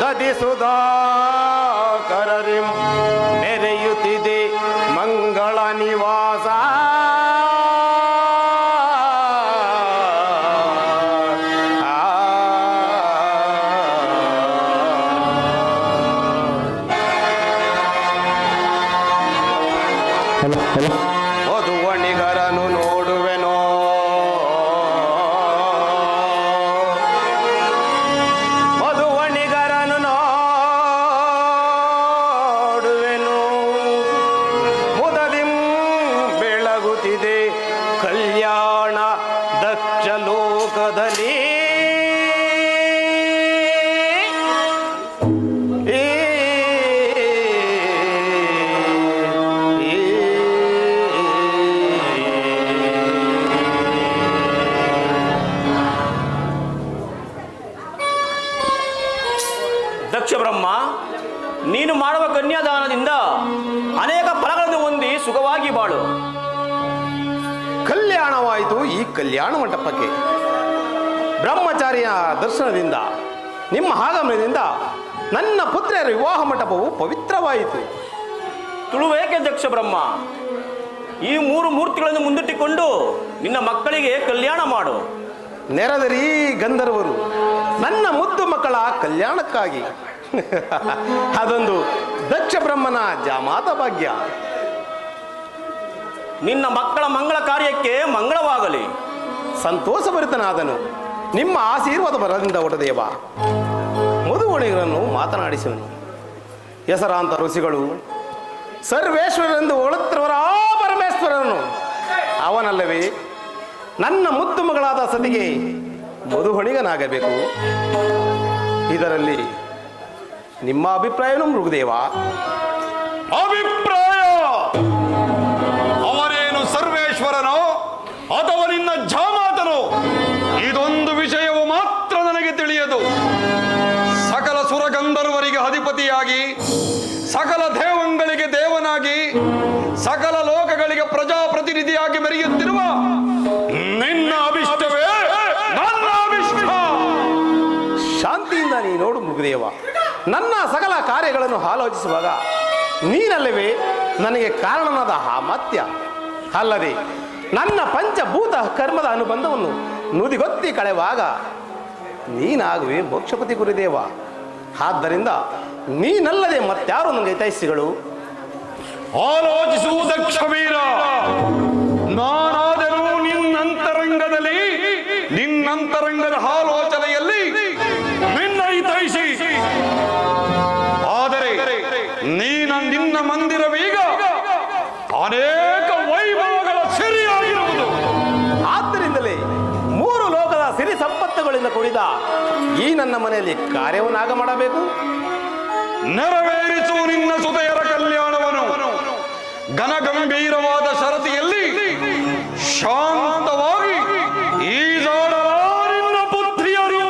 ದದಿ ಸುಧಾಕರರಿಂ ಮೆರೆಯುತ್ತಿದೆ ಮಂಗಳ ನಿವಾಸ. ವಧುವಣಿಗರನು ನೋಡುವೆನೋ, ವಧುವಣಿಗರನು ನೋಡುವೆನು. ಮುದದಿಂ ಬೆಳಗುತ್ತಿದೆ ಕಲ್ಯಾಣ ದಕ್ಷ ಲೋಕದಲ್ಲಿ. ದಕ್ಷ ಬ್ರಹ್ಮ, ನೀನು ಮಾಡುವ ಕನ್ಯಾದಾನದಿಂದ ಅನೇಕ ಫಲಗಳನ್ನು ಹೊಂದಿ ಸುಖವಾಗಿ ಬಾಳು. ಕಲ್ಯಾಣವಾಯಿತು ಈ ಕಲ್ಯಾಣ ಮಂಟಪಕ್ಕೆ. ಬ್ರಹ್ಮಚಾರಿಯ ದರ್ಶನದಿಂದ, ನಿಮ್ಮ ಆಗಮನದಿಂದ ನನ್ನ ಪುತ್ರಿಯರ ವಿವಾಹ ಮಂಟಪವು ಪವಿತ್ರವಾಯಿತು. ತುಳುವೇಕೆ ದಕ್ಷ ಬ್ರಹ್ಮ? ಈ 3 ಮೂರ್ತಿಗಳನ್ನು ಮುಂದಿಟ್ಟುಕೊಂಡು ನಿನ್ನ ಮಕ್ಕಳಿಗೆ ಕಲ್ಯಾಣ ಮಾಡು. ನೆರೆದರಿ ಗಂಧರ್ವರು ನನ್ನ ಮುದ್ದು ಮಕ್ಕಳ ಕಲ್ಯಾಣಕ್ಕಾಗಿ. ಅದೊಂದು ದಕ್ಷ ಬ್ರಹ್ಮನ ಜಾಮಾತ ಭಾಗ್ಯ. ನಿನ್ನ ಮಕ್ಕಳ ಮಂಗಳ ಕಾರ್ಯಕ್ಕೆ ಮಂಗಳವಾಗಲಿ. ಸಂತೋಷಭರಿತನಾದನು ನಿಮ್ಮ ಆಶೀರ್ವಾದ ಬರದಿಂದ ಒಟದೇವ. ಮಧುವಣಿಗರನ್ನು ಮಾತನಾಡಿಸುವನು. ಹೆಸರಾಂತ ಋಷಿಗಳು ಸರ್ವೇಶ್ವರರೆಂದು ಹೊಳುತ್ತಿರುವರ ಆ ಪರಮೇಶ್ವರನು ಅವನಲ್ಲವೇ ನನ್ನ ಮುದ್ದು ಮಗಳಾದ ಸತಿಗೆ ಮಧುಹಣಿಗನಾಗಬೇಕು. ಇದರಲ್ಲಿ ನಿಮ್ಮ ಅಭಿಪ್ರಾಯನು ಮೃಗದೇವ? ಅಭಿಪ್ರಾಯ ಅವನೇನು ಸರ್ವೇಶ್ವರನೋ ಅಥವಾ ನಿನ್ನ ಜಾಮಾತನೋ, ಇದೊಂದು ವಿಷಯವು ಮಾತ್ರ ನನಗೆ ತಿಳಿಯದು. ಸಕಲ ಸುರಗಂಧರ್ವರಿಗೆ ಅಧಿಪತಿಯಾಗಿ, ಸಕಲ ದೇವಂಗಳಿಗೆ ದೇವನಾಗಿ, ಸಕಲ ಲೋಕಗಳಿಗೆ ಪ್ರಜಾಪ್ರತಿನಿಧಿಯಾಗಿ ಮೆರೆಯುತ್ತಿರುವ ನಿನ್ನ ಅಭಿಷ್ಟವೇ ನನ್ನ ಅಭಿಷ್ಟ. ಶಾಂತಿಯಿಂದ ನೀ ನೋಡು ಮೃಗದೇವ. ನನ್ನ ಸಕಲ ಕಾರ್ಯಗಳನ್ನು ಆಲೋಚಿಸುವಾಗ ನೀನಲ್ಲವೇ ನನಗೆ ಕಾರಣನಾದ ಅಮಾತ್ಯ. ಅಲ್ಲದೆ ನನ್ನ ಪಂಚಭೂತ ಕರ್ಮದ ಅನುಬಂಧವನ್ನು ನುದಿಗೊತ್ತಿ ಕಳೆಯುವಾಗ ನೀನಾಗುವೆ ಮೋಕ್ಷಪತಿ ಗುರುದೇವ. ಆದ್ದರಿಂದ ನೀನಲ್ಲದೆ ಮತ್ತಾರು ನನಗೆ ಹಿತೈಷಿಗಳು? ಆಲೋಚಿಸುವ ದಕ್ಷ ವೀರ, ನಾನಾದರೂ ನಿನ್ನಂತರಂಗದಲ್ಲಿ, ನಿನ್ನಂತರಂಗದ ಆಲೋಚನೆಯಲ್ಲಿ ನಿನ್ನ ಹಿತೈಷಿ. ಆದರೆ ನಿನ್ನ ಮಂದಿರವೀಗ ಅನೇಕ ವೈಭವಗಳ ಸಿರಿಯಾಗಿರುವುದು. ಆದ್ದರಿಂದಲೇ 3 ಲೋಕದ ಸಿರಿ ಸಂಪತ್ತುಗಳಿಂದ ಕೂಡಿದ ಈ ನನ್ನ ಮನೆಯಲ್ಲಿ ಕಾರ್ಯವನ್ನಾಗ ಮಾಡಬೇಕು. ನೆರವೇರಿಸು ನಿನ್ನ ಸುತೆಯರ ಕಲ್ಯಾಣವನ್ನು. ಘನಗಂಭೀರವಾದ ಶರತಿಯಲ್ಲಿ ಶಾಂತವಾಗಿ ಈಜಾಡಲ ನಿನ್ನ ಪುತ್ರಿಯರು.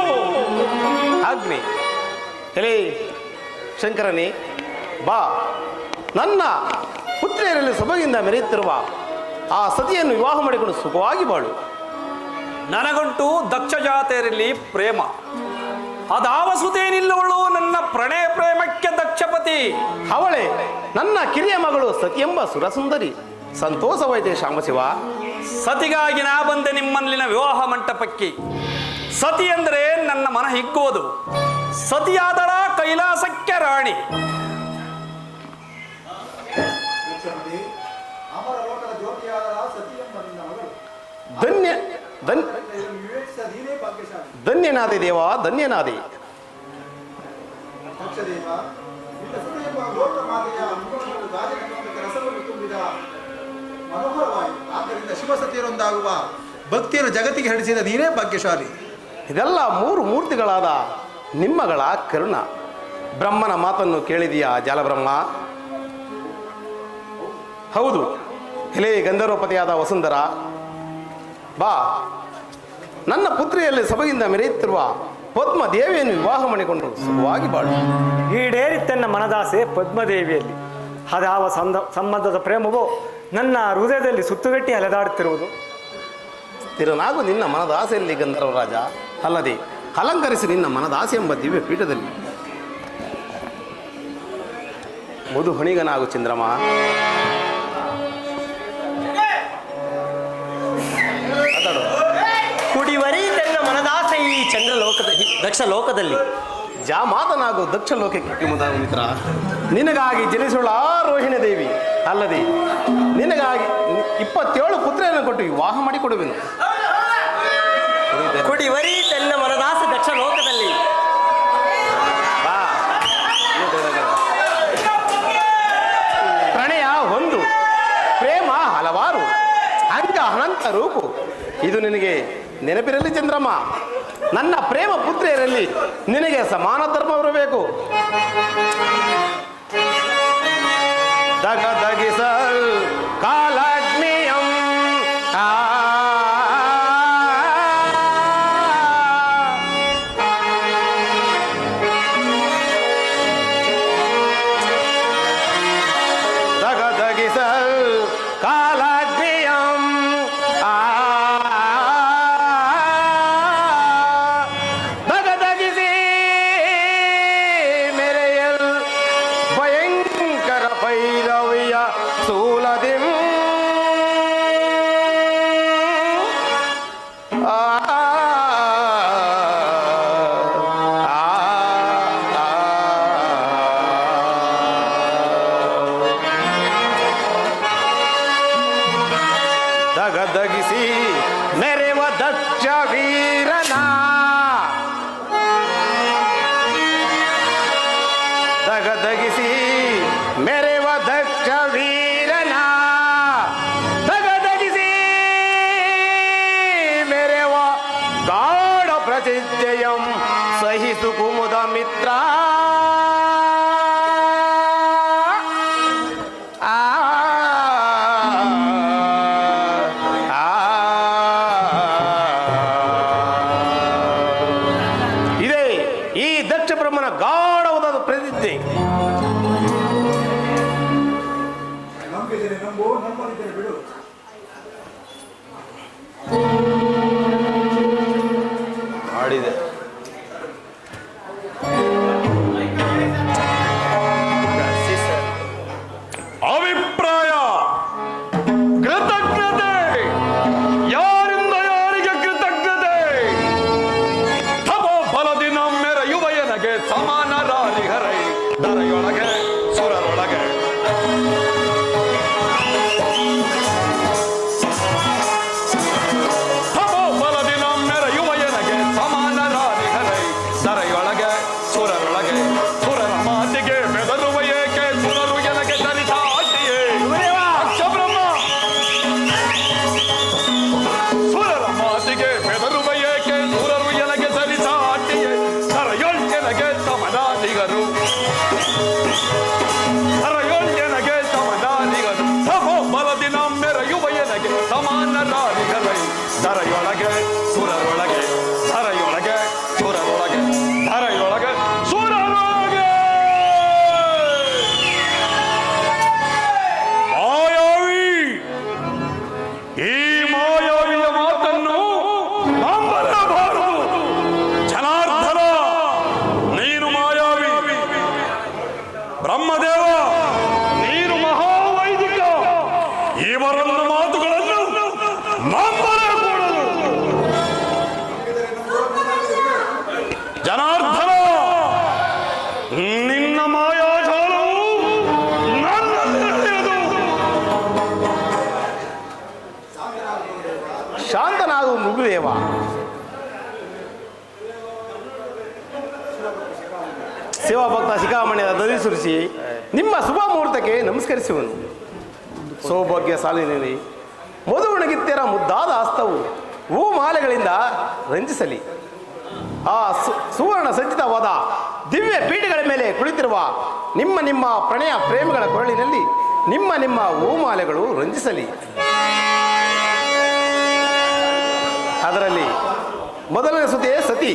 ಅಗ್ನಿ ಎಲೇ ಶಂಕರನೇ, ಬಾ. ನನ್ನ ಪುತ್ರಿಯರಲ್ಲಿ ಸೊಬಗಿಂದ ಮೆರೆಯುತ್ತಿರುವ ಆ ಸತಿಯನ್ನು ವಿವಾಹ ಮಾಡಿಕೊಂಡು ಸುಖವಾಗಿ ಬಾಳು. ನನಗಂಟು ದಕ್ಷ ಜಾತೆಯರಲ್ಲಿ ಪ್ರೇಮ, ಅದಾವಸುತ್ತೇನಿಲ್ಲವಳು ನನ್ನ ಪ್ರಣಯ ಪ್ರೇಮಕ್ಕೆ ದಕ್ಷಪತಿ. ಅವಳೇ ನನ್ನ ಕಿರಿಯ ಮಗಳು ಸತಿ ಎಂಬ ಸುರಸುಂದರಿ. ಸಂತೋಷವಾಯಿತೆ ಶಾಂಬಶಿವ. ಸತಿಗಾಗಿ ನಾ ಬಂದೆ ನಿಮ್ಮಲ್ಲಿನ ವಿವಾಹ ಮಂಟಪಕ್ಕೆ. ಸತಿ ಅಂದರೆ ನನ್ನ ಮನ ಹಿಗ್ಗುವುದು. ಸತಿಯಾದರ ಕೈಲಾಸಕ್ಕೆ ರಾಣಿ. ಧನ್ಯ ಧನ್ಯನಾದೆ ದೇವ, ಧನ್ಯನಾದೆ. ಶಿವಸತಿಯರೊಂದಾಗುವ ಭಕ್ತಿಯನ್ನು ಜಗತ್ತಿಗೆ ಹರಡಿಸಿದ ನೀನೇ ಭಾಗ್ಯಶಾಲಿ. ಇದೆಲ್ಲ 3 ಮೂರ್ತಿಗಳಾದ ನಿಮ್ಮಗಳ ಕರುಣ. ಬ್ರಹ್ಮನ ಮಾತನ್ನು ಕೇಳಿದೆಯಾ ಜಾಲಬ್ರಹ್ಮ? ಹೌದು. ಎಲೆ ಗಂಧರ್ವಪತಿಯಾದ ವಸುಂಧರ, ಬಾ. ನನ್ನ ಪುತ್ರಿಯಲ್ಲಿ ಸೊಬಗಿಂದ ಮೆರೆಯುತ್ತಿರುವ ಪದ್ಮದೇವಿಯನ್ನು ವಿವಾಹ ಮಾಡಿಕೊಂಡು ಸುಖವಾಗಿ ಬಾಳು. ಈಡೇರಿತೆನ್ನ ಮನದಾಸೆ ಪದ್ಮದೇವಿಯಲ್ಲಿ. ಅದಾವ ಸಂಬಂಧದ ಪ್ರೇಮವು ನನ್ನ ಹೃದಯದಲ್ಲಿ ಸುತ್ತುಗಟ್ಟಿ ಅಲೆದಾಡುತ್ತಿರುವುದು. ಸ್ಥಿರನಾಗು ನಿನ್ನ ಮನದಾಸೆಯಲ್ಲಿ ಗಂಧರ್ವರಾಜ. ಅಲ್ಲದೆ ಅಲಂಕರಿಸಿ ನಿನ್ನ ಮನದಾಸೆ ಎಂಬ ದಿವ್ಯ ಪೀಠದಲ್ಲಿ. ಮುದು ಹೊಣಿಗನಾಗು ಚಂದ್ರಮ. ಕುಡಿವರಿ ತನ್ನ ಮನದಾಸೆ ಈ ಚಂದ್ರಲೋಕದ ದಕ್ಷ ಲೋಕದಲ್ಲಿ. ಜಾಮಾತನಾಗು ದಕ್ಷ ಲೋಕಕ್ಕೆ ಮುದ ಮಿತ್ರ. ನಿನಗಾಗಿ ಜನಿಸುಳ್ಳ ರೋಹಿಣಿ ದೇವಿ. ಅಲ್ಲದೆ ನಿನಗಾಗಿ 27 ಪುತ್ರಿಯನ್ನು ಕೊಟ್ಟು ವಿವಾಹ ಮಾಡಿಕೊಡುವೆನು. ಕುಡಿವರಿ ತನ್ನ ಮನದಾಸೆ ದಕ್ಷ ಲೋಕದಲ್ಲಿ. ಪ್ರಣಯ ಒಂದು, ಪ್ರೇಮ ಹಲವಾರು, ಅಂಗ ಅನಂತ ರೂಪು. ಇದು ನಿನಗೆ ನೆನಪಿರಲಿ ಚಂದ್ರಮ್ಮ. ನನ್ನ ಪ್ರೇಮ ಪುತ್ರಿಯರಲ್ಲಿ ನಿನಗೆ ಸಮಾನ ಧರ್ಮವಿರಬೇಕು. ದಗದಗಿಸಲ್ ಕಾಲಾಗ್ನೇಯಂ ದಗದಗಿಸಲ್ ಕಾಲಾಗ್ನೇಯಂ ದಗದಗಿಸಿ ಮೆರೆಯಲ್ ಭಯಂಕರ ಭೈರವಿಯ ಸೂಲದಿಂ ದಗದಗಿಸಿ ಮೆರೆವ ದಕ್ಷ ವೀರನ ದಗದಗಿಸಿ ಮೆರೆವ ದಕ್ಷ ವೀರನ ದಗದಗಿಸಿ ಮೆರೆವ ಗಾಢ ಪ್ರತಿಜ್ಞೆಯಂ ಸಹಿಸು ಕುಮುದ ಮಿತ್ರ. ಇದೇ ಈ ದಕ್ಷ ಬ್ರಹ್ಮನ ಗಾಢವಾದ ಪ್ರತಿಜ್ಞೆ. ಮಾಡಿದೆ ಅಭಿಪ್ರಾಯ ಕೃತಜ್ಞತೆ. ಯಾರಿಂದ ಯಾರಿಗೆ ಕೃತಜ್ಞತೆ? ತಪೋ ಫಲದಿ ನಮ್ಮೆರೆಯುವ ಎನಗೆ ಸಮಾನರಾರಿಹರೈ ದರೆಯೊಳಗೆ ಸುರರೊಳಗೆ. ತಪೋ ಫಲದಿ ನಮ್ಮೆರೆಯುವ ಎನಗೆ ಸಮಾನರಾರಿಹರೈ ದರೆಯೊಳಗೆ ಸುರರೊಳಗೆ. ಸುರರ ಮಾತಿಗೆ ಬೆದರುವ ಏಕೆ ಸುರರು ಎನಗೆ ಧರಿಸಾಟಿಯೇ. ದಕ್ಷ ಬ್ರಹ್ಮ ಸುರರ ಮಾತಿಗೆ ಬೆದರುವ ಏಕೆ ಸುರರು ಎನಗೆ ಧರಿಸಾಟಿಯೇ. ಸರಯೊಳ್ಗೆನಗೆ ಸಮನಾದಿಗರು ಸರಯೊಳ್ಗೆನಗೆ ಸಮನಾದಿಗರು. ತಪೋ ಬಲದಿ ನಮ್ಮೆರೆಯುವ ಎನಗೆ ಸಮಾನರಾದಿಗರೈ ದರೆಯೊಳಗೆ ಸುರರೊಳಗೆ ಧರೆಯೊಳಗೆ ಸುರರೊಳಗೆ ಧರೆಯೊಳಗೆ ಸುರರೊಳಗೆ. ಮಾಯಾವಿ, ಈ ಮಾಯಾವಿಯ ಮಾತನ್ನು ನಂಬಲಬಾರದು. ಜನಾರ್ದನ, ನೀನು ಮಾಯಾವಿ. ಬ್ರಹ್ಮದೇವ, ನೀನು ಮಹಾವೈದಿಕ. ಇವರನ್ನು ಮಾತುಗಳನ್ನು ನಂಬಲೇಕೂಡದು. ಜನಾರ್ದನ, ನಿನ್ನ ಮಾಯಾಜಾಲವು ನನ್ನಲ್ಲಿ ನಡೆಯದು. ಶಾಂತನಾಗು ಮೃಗುದೇವ. ಶಿವಭಕ್ತ ಶಿಖಾಮಣಿಯ ದರಿ ಸುರಿಸಿ ನಿಮ್ಮ ಶುಭ ಮುಹೂರ್ತಕ್ಕೆ ನಮಸ್ಕರಿಸುವನು. ಸೌಭಾಗ್ಯ ಸಾಲಿನಲ್ಲಿ ಮಧುವಣಗಿತ್ಯರ ಮುದ್ದಾದ ಹಸ್ತವು ಹೂ ಮಾಲೆಗಳಿಂದ ರಂಜಿಸಲಿ. ಆ ಸುವರ್ಣ ಸಜ್ಜಿತವಾದ ದಿವ್ಯ ಪೀಠಗಳ ಮೇಲೆ ಕುಳಿತಿರುವ ನಿಮ್ಮ ನಿಮ್ಮ ಪ್ರಣಯ ಪ್ರೇಮಿಗಳ ಕೊರಳಿನಲ್ಲಿ ನಿಮ್ಮ ನಿಮ್ಮ ಹೂಮಾಲೆಗಳು ರಂಜಿಸಲಿ. ಅದರಲ್ಲಿ ಮೊದಲನೇ ಸುದ್ದಿ ಸತಿ.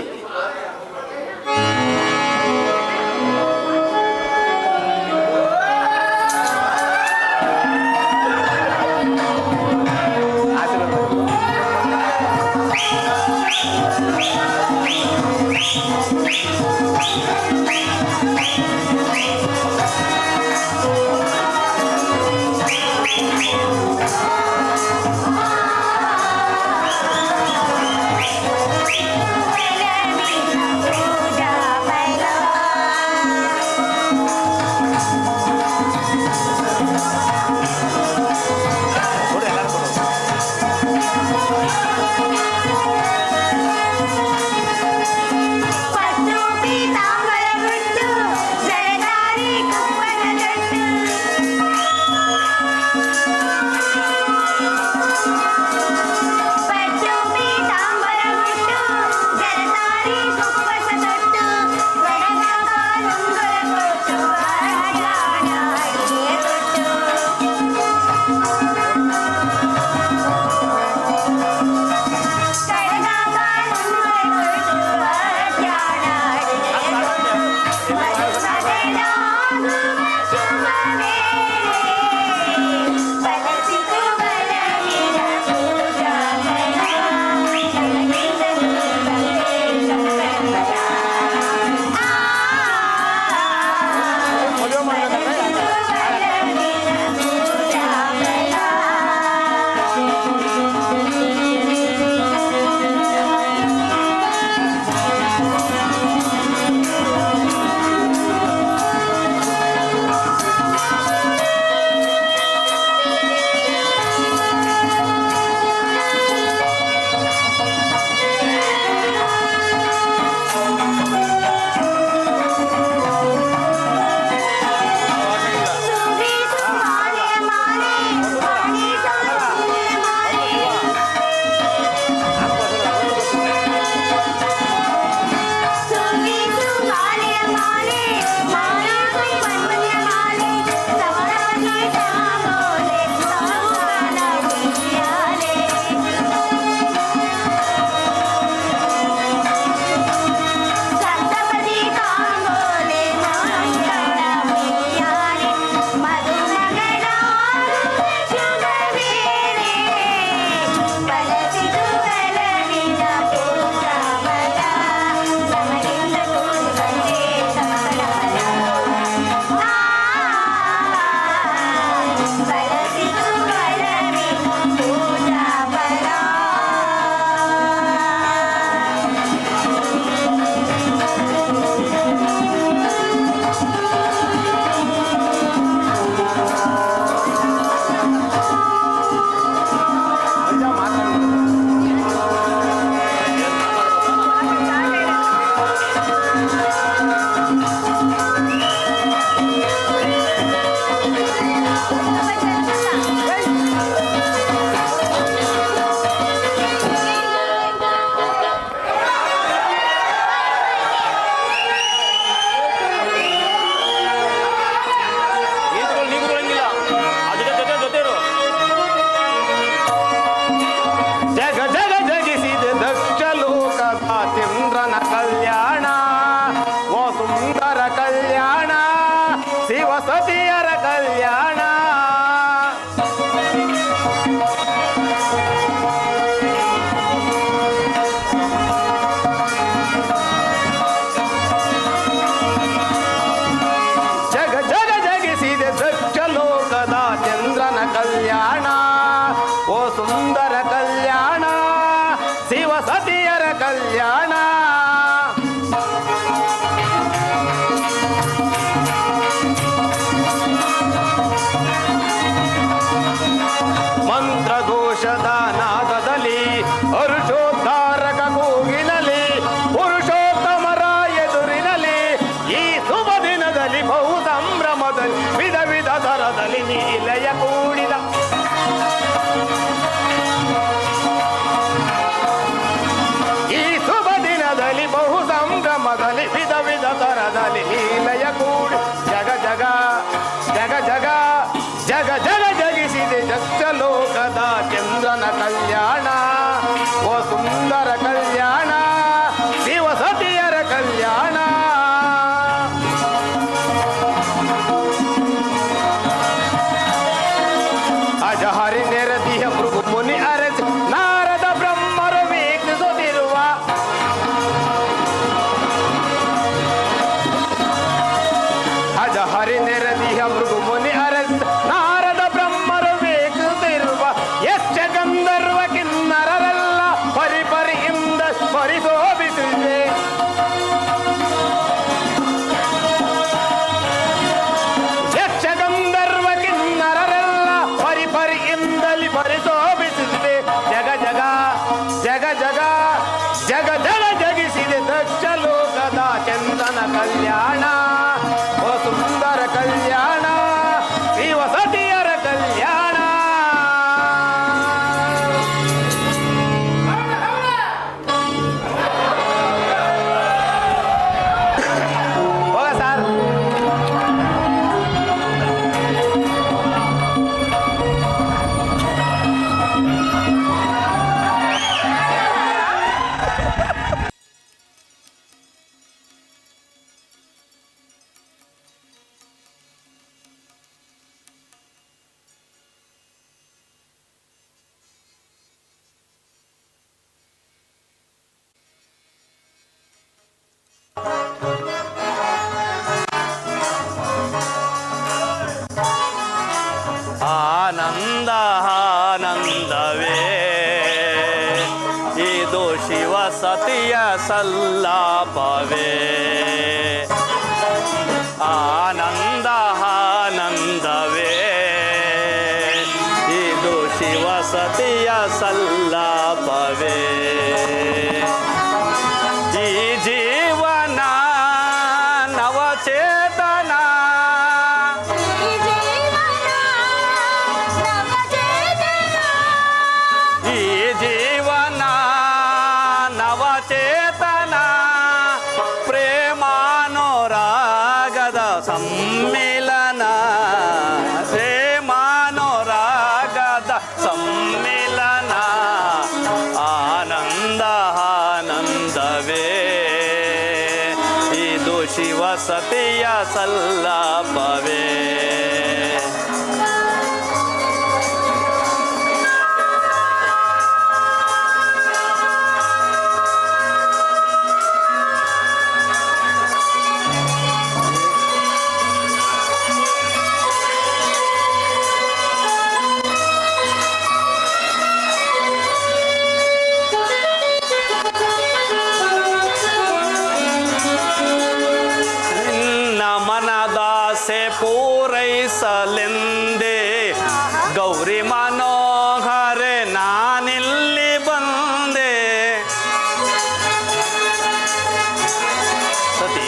ಸಂಭ್ರಮದಲ್ಲಿ ಲೀಲೆಯ ಕೂಡಿದ ಈ ಶುಭ ದಿನದಲ್ಲಿ ಬಹು ಸಂಭ್ರಮದಲ್ಲಿ ವಿಧ ವಿಧ ತರದಲ್ಲಿ ಲೀಲೆಯ ಕೂಡಿ ಜಗ ಜಗ ಜಗ ಜಗ ಜಗ ಜಗ ಜಗಿಸಿದೆ ಜಗಲೋಕದ ಚಂದ್ರನ ಕಲ್ಯಾಣ ಓ ಸುಂದರ ಕಲ್ಯಾಣ ಶಿವ ಸತಿಯರ ಕಲ್ಯಾಣ ಅಜಹರಿ ನೆರದಿಯ ಮೃಗು ಮುನಿ ಅರಚ ನಾರದ ಬ್ರಹ್ಮರು ವೀಕ್ಷಿಸುತ್ತಿರುವ ಅಜಹರಿ ನೆರದಿಯ ಮೃಗು ಮುನಿ ಅರಚ ನಾರದ ಬ್ರಹ್ಮರು ವೀಕ್ಷಿಸುತ್ತಿರುವ ಯಕ್ಷ ಗಂಧರ್ವ ಕಿನ್ನರರೆಲ್ಲ ಪರಿಪರಿಯಿಂದ ಪರಿಶೋಭಿಸಿದೆ ಯಕ್ಷ ಗಂಧರ್ವ ಕಿನ್ನರರೆಲ್ಲ ಪರಿಪರಿಯಿಂದಲಿ ಪರಿಶೋಭಿಸಿದೆ ಜಗ ಜಗ ಜಗ ಜಗ ಜಗ ಜಗ ಜಗಿಸಿದೆ ದಕ್ಷ ಲೋಕದ ಚಂದನ ಕಲ್ಯಾಣ ಓ ಸುಂದರ ಕಲ್ಯಾಣ ಶಿವ ಸತಿಯರ ಕಲ್ಯಾಣ ಹೋಗ ಸರ್ ಆನಂದ ಆನಂದವೇ ಇದು ಶಿವ ಸತಿಯ ಸಲ್ಲಾಪವೇ ಆನಂದ ಆನಂದವೇ ಇದು ಶಿವ ಸತಿಯ ಸಲ್ಲಾಪವೇ ಈ ಜೀವನ ನವಚೇತನ ಈ ಜೀವನ ನವಚೇತನ ಪ್ರೇಮಾನುರಾಗದ ಸಮ್ಮಿಲನ ಪ್ರೇಮಾನುರಾಗದ ಸಮ್ಮಿಲನ ಆನಂದ ಆನಂದವೇ ಇದು ಶಿವ ಸತಿಯ ಸಲ್ಲಾಪವೇ ನಿನ್ನ ಮನದಾಸೆ ಪೂರೈಸಲೆಂದೇ ಗೌರಿ ಮನೋಹರೆ ನಾನಿಲ್ಲಿ ಬಂದೆ ಸತಿ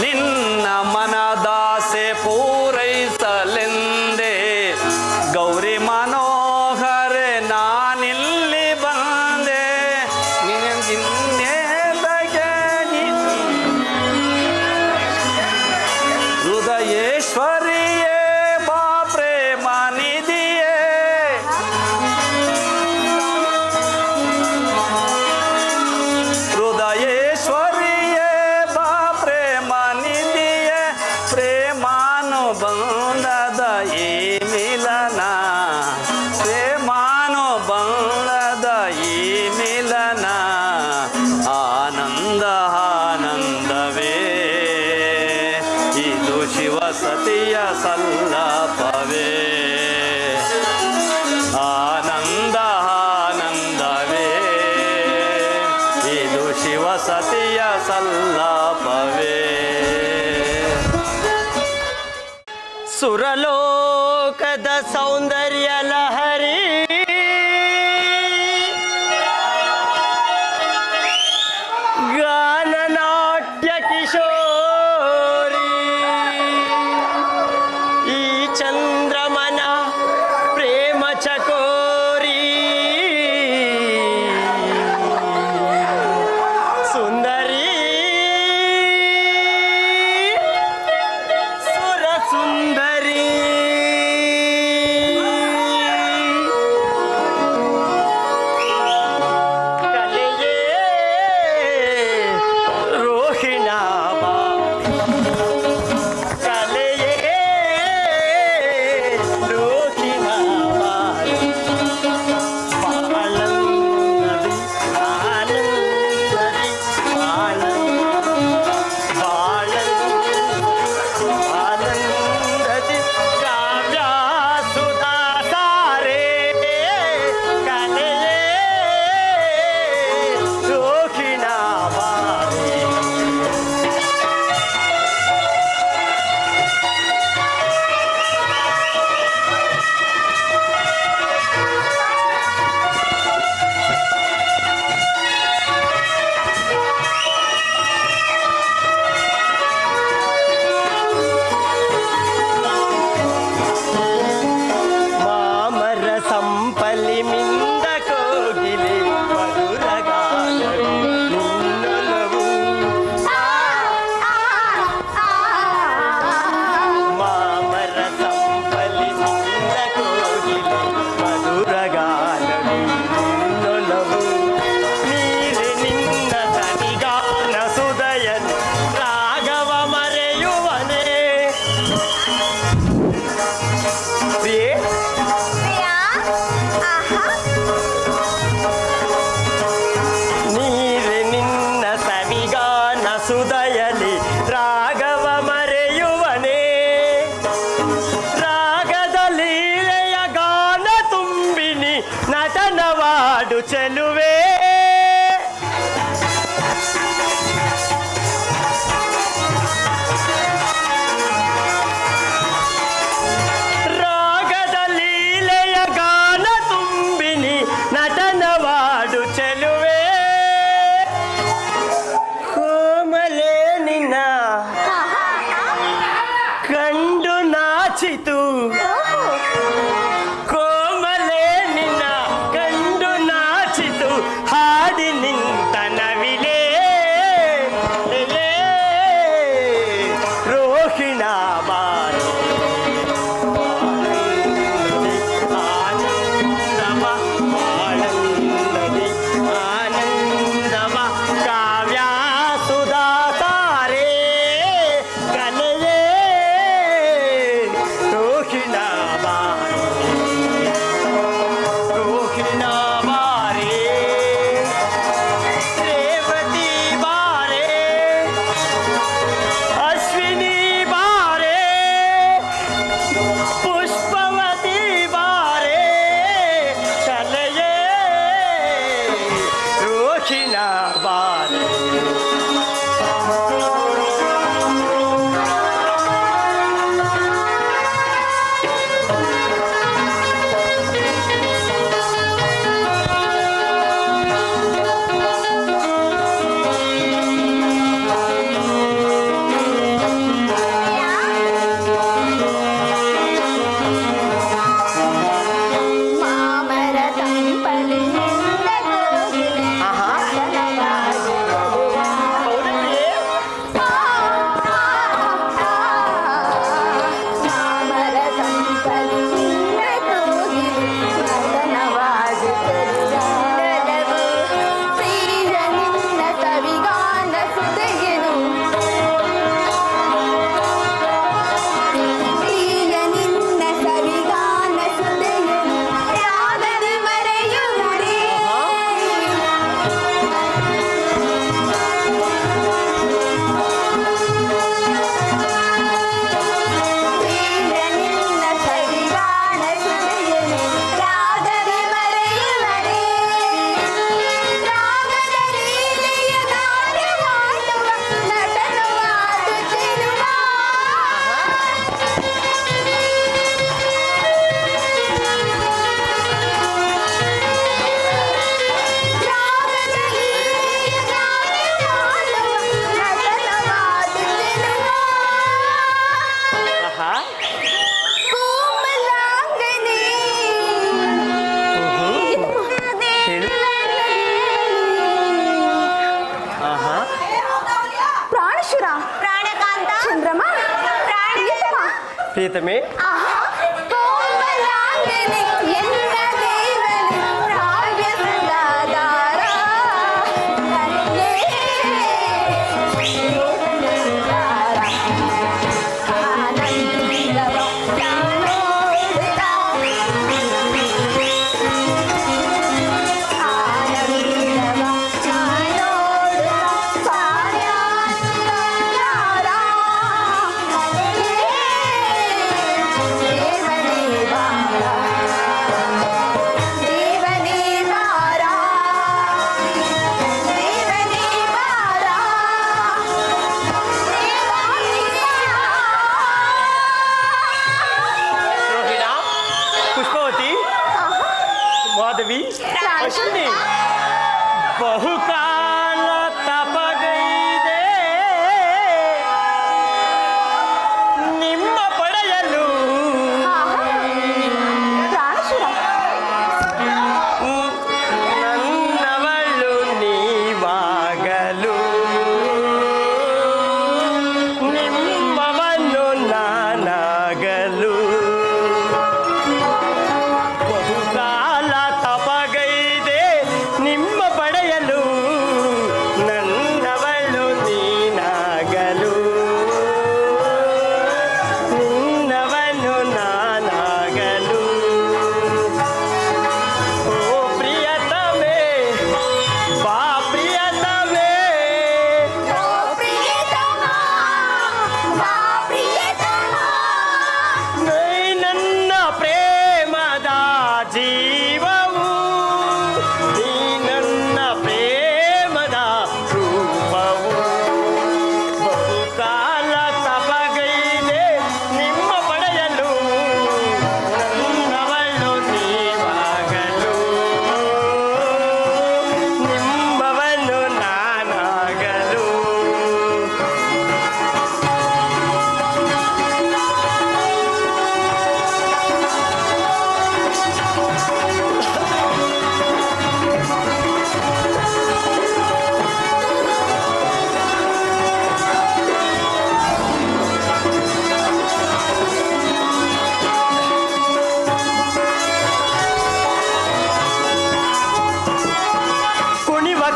ನಿನ್ನ ಮನದಾಸೆ ಪೂರೈಸಲೆಂದೇ ಗೌರಿ ಮನೋಹರೆ ನಾನಿಲ್ಲಿ ಬಂದೆ ಹೃದಯೇಶ್ವರಿಯೇ ಬಾ ಪ್ರೇಮ ನಿಧಿಯೇ ಹೃದಯೇಶ್ವರಿಯೇ ಬಾ ಪ್ರೇಮ ನಿಧಿಯೇ ಪ್ರೇಮಾನುಬಂಧದ ಈ ಮಿಲನ ಪ್ರೇಮಾನುಬಂಧದ ಈ ಮಿಲನ ಆನಂದ ಆನಂದವೇ ಇದು ಶಿವ ಸತಿಯ ಸಲ್ಲಾಪವೇ ಆನಂದ ಆನಂದವೇ ಇದು ಶಿವ ಸತಿಯ ಸಲ್ಲಾಪವೇ ಸುರಲೋಕದ ಸೌಂದರ್ಯ ಲಹರಿ ಗಾನನಾ ನಟನವಾಡು ಚೆಲುವೆ ರಾಗದ ಲೀಲೆಯ ಗಾನ ತುಂಬಿನಿ ನಟನವಾಡು ಚೆಲುವೆ ಕೋಮಲೆ ನಿನ್ನ ಕಂಡು ನಾಚಿತು ಕೋಮಲೆ ನಿನ್ನ ಕಂಡು ನಾಚಿತು ಹಾಡಿ ನಿಂತ ನವಿಲೆ ರೋಹಿಣ ಬಾರಿ ಆನಂದವ ಆನಂದದಿ ಆನಂದವ ಕಾವ್ಯ ಸುಧಾ ತಾರೆ ಕಲೆಯೇ ರೋಹಿಣ ಬಾರಿ ರೋಹಿಣ ಬಾರಿ ರೇವತಿ ಬಾರೆ ಅಶ್ವಿನಿ ಬಾರೆ ಪುಷ್ಪವತಿ ಬಾರೆ ಕಲೆಯೇ ರೋಹಿಣ ಬಾರೆ ಮಾಮರ ತಂಪಲಿನಿಂದ ಕೋಗಿಲೆ ನಟನವಾಡು ಹೌದಲ್ವೇ? ಮಾಮರ ತಂಪಲಿನಿಂದ ಕೋಗಿಲೆ ನಟನವಾಡುತ್ತಿರುವುದೆಲ್ಲವೂ ಪ್ರಿಯ ನಿನ್ನ ಸವಿಗಾನ ಸುಧೆಯನು ಪ್ರಿಯ ನಿನ್ನ ಸವಿಗಾನ ಸುಧೆಯನು ಯಾಗದಿ ಮರೆಯುವುದೇ ಪ್ರಿಯ ನಿನ್ನ ಸವಿಗಾನ ಸುಧೆಯನು ಯಾಗದಿ ಮರೆಯುವುದೇ ರಾಗದ ಲೀಲೆಯ ನಾಟ್ಯವಾಡುವ ನಟನವಾಡುತ್ತಿರುವ ರಾಗದ ಲೀಲೆಯ ನಾಟ್ಯವಾಡುವ ನಟನವಾಡುತ್ತಿರುವ ಆಹಾ. ಕೋಮಲಾಂಗನೆ ಹೇಳು. ಆಹಾ. ಪ್ರಾಣಶುರ ಪ್ರಾಣಕಾಂತ ಚಂದ್ರಮ ಪ್ರಾಣೇಶಮ ಪ್ರೀತಮೆ ಆಹಾ ಕೋಮಲಾಂಗನೆ ಎಲ್ಲ ದೇವನೇ ಕಾವ್ಯ ಸುಧಾಧಾರ ಕನ್ಯೆ ದೇವನಂದಾರ ಆನಂದವ ನಾನೋಡುತ್ತಾ ಆನಂದವ ನಾನೋಡುತ್ತಾ ಕಾರ್ಯಾನುರಾರ ಕಲೆಯೇ ದೇವನೇ ಬಾರ ದೇವನೇ ಬಾರ ದೇವನೇ ಬಾರ ರೋಹಿಣ ಪುಷ್ಪವತಿ ಮಾಧವಿ ಅಶ್ವಿನಿ ಬಹುಕಾಲ ತಪಗೈದೆ ನಿಮ್ಮ ಪಡೆಯಲು ಪ್ರಾಣಶುರ ನನ್ನವಳು ನೀವಾಗಲು ನಿಮ್ಮವನ್ನು ನಾನಾಗಲು ಬಹುಕಾಲ ತಪಗೈದೆ ನಿಮ್ಮ ಪಡೆಯಲು ನನ್ನ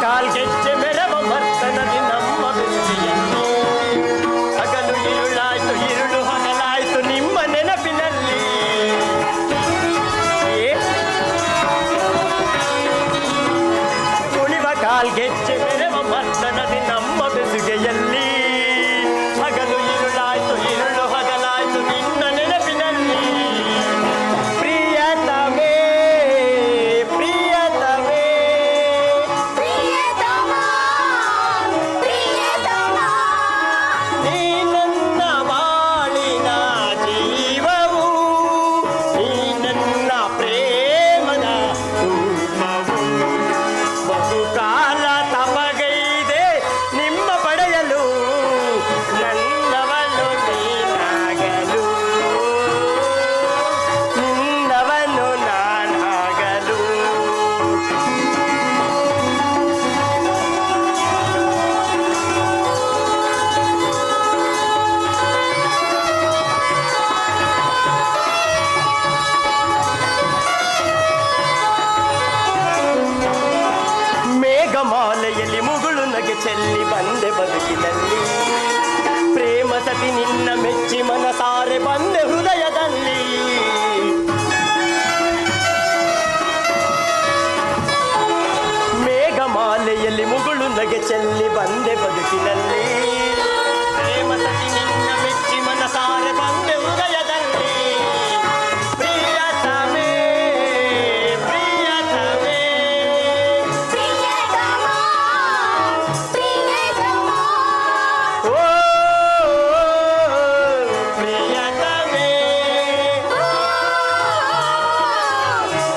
ಕಾಲ್ಗೆಜ್ಜೆ ಮೆರವ ಮರ್ತನದಿ ನಮ್ಮ ಬೆಸುಗೆಯಲ್ಲಿ ಹಗಲು ഇരുಳಾಯ್ತು ഇരുಳು ಹಗಲಾಯ್ತು ನಿಮ್ಮ ನೆನಪಿನಲ್ಲಿ ಕುಣಿವ ಕಾಲ್ಗೆಜ್ಜೆ ಮೆರವ ಮರ್ತನದಿ ನಮ್ಮ ಬೆಸುಗೆಯಲ್ಲಿ ಹಗಲು ഇരുಳಾಯ್ತು ഇരുಳು ಹಗಲಾಯ್ತು ನಿನ್ನ ನೆನಪಿನಲ್ಲಿ ಪ್ರಿಯತಮೇ ಪ್ರಿಯತಮೇ ಪ್ರಿಯತಮ ಪ್ರಿಯತಮ ನೀ ನನ್ನ ಬಾಳಿನ ಜೀವವು ನೀ ನನ್ನ ಪ್ರೇಮದ ರೂಪವು ಬಹುಕಾಲ ತಪಗೈದೆ ನಿಮ್ಮ ಪಡೆಯಲು ನನ್ನವನು ನೀನಾಗಲು ನಿನ್ನವನು ನಾನಾಗಲು ಮೇಘಮಾಲೆಯಲ್ಲಿ ಮುಗುಳು ನಗೆ ಚೆಲ್ಲಿ ಬಂದೆ ಬದುಕಿನಲ್ಲಿ ಪ್ರೇಮ ಸತಿ ನಿನ್ನ ಮೆಚ್ಚಿ ಮನಸಾರೆ ಬಂದೆ ಹೃದಯದಲ್ಲಿ ಮೇಘಮಾಲೆಯಲ್ಲಿ ಮುಗುಳು ನಗೆ ಚೆಲ್ಲಿ ಬಂದೆ ಬದುಕಿನಲ್ಲಿ ಪ್ರೇಮ ಸತಿ ನಿನ್ನ ಮೆಚ್ಚಿ ಮನಸಾರೆ ಬಂದೆ ಹೃದಯದಲ್ಲಿ ಪ್ರಿಯತಮೇ ಪ್ರಿಯತಮೇ ಪ್ರಿಯತಮ ಪ್ರಿಯತಮ ಓ ಪ್ರಿಯತಮೇ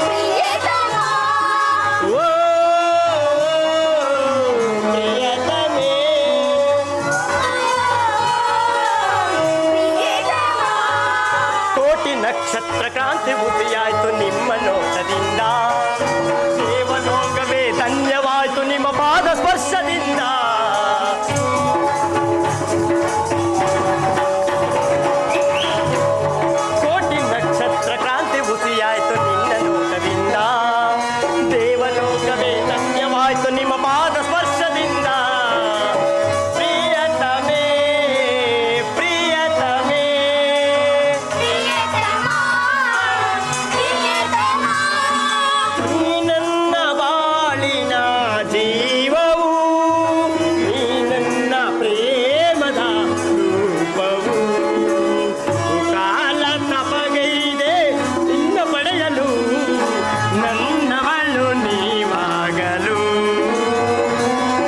ಪ್ರಿಯತಮ ಓ ಪ್ರಿಯತಮೇ ಕೋಟಿ ನಕ್ಷತ್ರ ಕ್ರಾಂತಿ ಉದಿಯಾಯ್ತು ನಿಮ್ಮ ನೋಟದಿಂದ ದೇವಲೋಕವೇ ಧನ್ಯವಾಯ್ತು ನಿಮ್ಮ ಪಾದ ಸ್ಪರ್ಶದಿಂದ ಕೋಟಿ ನಕ್ಷತ್ರ ಕ್ರಾಂತಿ ಉಸಿಯಾಯ್ತು ನಿನ್ನ ನೋಟದಿಂದ ದೇವಲೋಕವೇ ಧನ್ಯವಾಯ್ತು ನಿಮ್ಮ ಪಾದ ಸ್ಪರ್ಶದಿಂದ ಪ್ರಿಯತಮೇ ಪ್ರಿಯತಮೇ ಪ್ರಿಯತಮ ಪ್ರಿಯತಮ ನೀ ನನ್ನ ಬಾಳಿನ ಜೀವವು ನೀ ನನ್ನ ಪ್ರೇಮದ ರೂಪವು ಕಾಲ ತಪಗೈದೆ ನಿನ್ನ ಪಡೆಯಲು ನನ್ನವಳು ನೀವಾಗಲು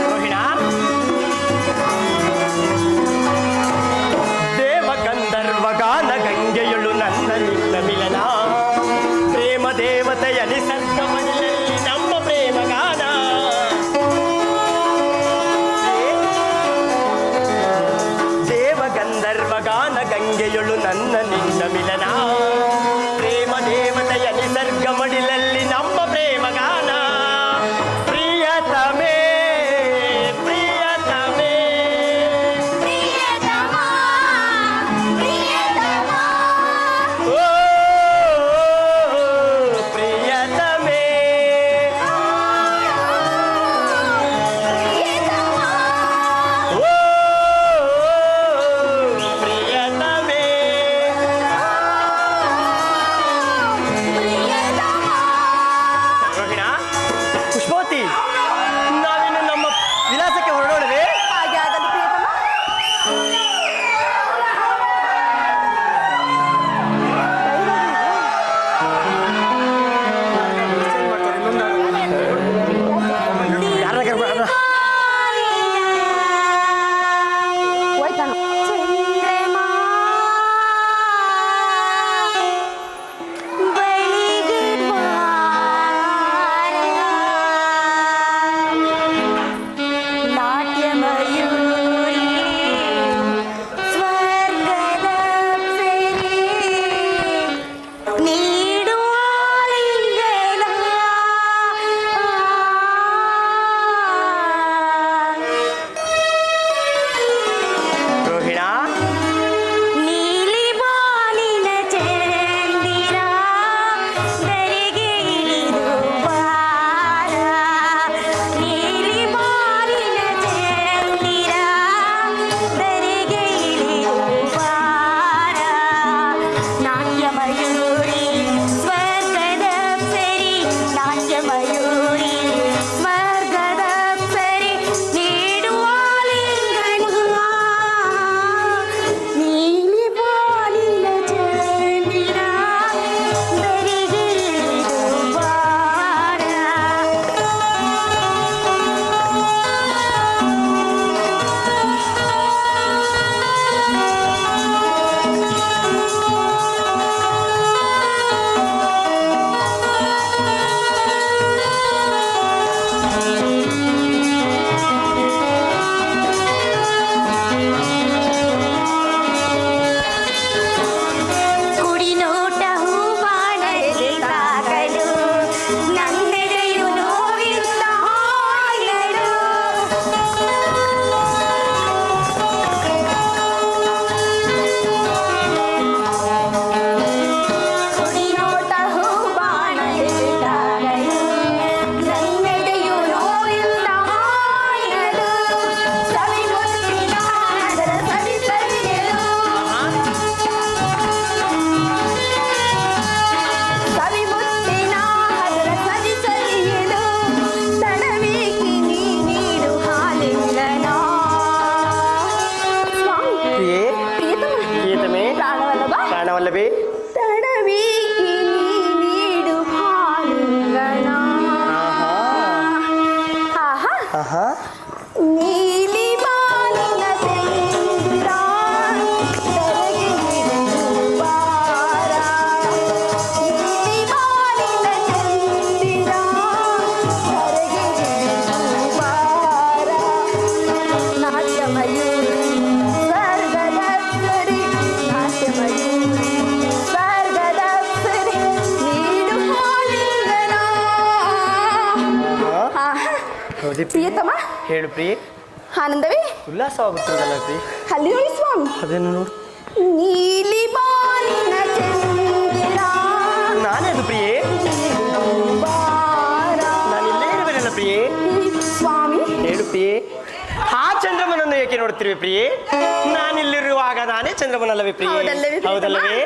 ರೋಹಿಣ ದೇವಗಂಧರ್ವ ಗಾನ ಗಂಗೆಯಳು ನನ್ನ ನಿನ್ನ ಮಿಲನ ಪ್ರೇಮ ದೇವತೆಯ ನಿಸರ್ಗ ಮಡಿಲಲ್ಲಿ ನಮ್ಮ ಪ್ರೇಮ ಗಾನ ದೇವಗಂಧರ್ವ ಗಾನ ಗಂಗೆಯಳು ನನ್ನ ನಿನ್ನ ಮಿಲನ ಪ್ರೇಮ ದೇವತೆಯ ನಿಸರ್ಗ ಮಡಿಲಲ್ಲಿ ನಮ್ಮ ಪ್ರೇಮ ಗಾನ ಪ್ರಿಯತಮೇ ಪ್ರಿಯತಮೇ ಪ್ರಿಯತಮ ಪ್ರಿಯತಮ ಓ ಪ್ರಿಯತಮೇ ಹೌದೇ ಪ್ರಿಯತಮ ಹೇಳು ಪ್ರಿಯೆ. ಆನಂದವೇ ಉಲ್ಲಾಸವಾಗುತ್ತದಲ್ಲ ಪ್ರಿಯೆ. ಅಲ್ಲಿ ನೋಡಿ ಸ್ವಾಮಿ ಅದೇನು ನೋಡು. ನೀಲಿ ಬಾನಿನ ಚಂದಿರ ನಾನೇ ಅದು ಪ್ರಿಯೆ. ಬಾರ. ನಾನು ಇಲ್ಲೇ ಇರುವೆನಲ್ಲ ಪ್ರಿಯೆ. ಸ್ವಾಮಿ ಹೇಳು ಪ್ರಿಯೆ. ಆ ಚಂದ್ರಮನನ್ನು ಏಕೆ ನೋಡ್ತಿರುವೆ ಪ್ರಿಯೆ? ನಾನಿಲ್ಲಿರುವಾಗ ನಾನೇ ಚಂದ್ರಮನಲ್ಲವೇ ಪ್ರಿಯೆ? ಹೌದಲ್ಲವೇ ಪ್ರಿಯತಮ? ಹೌದಲ್ಲವೇ?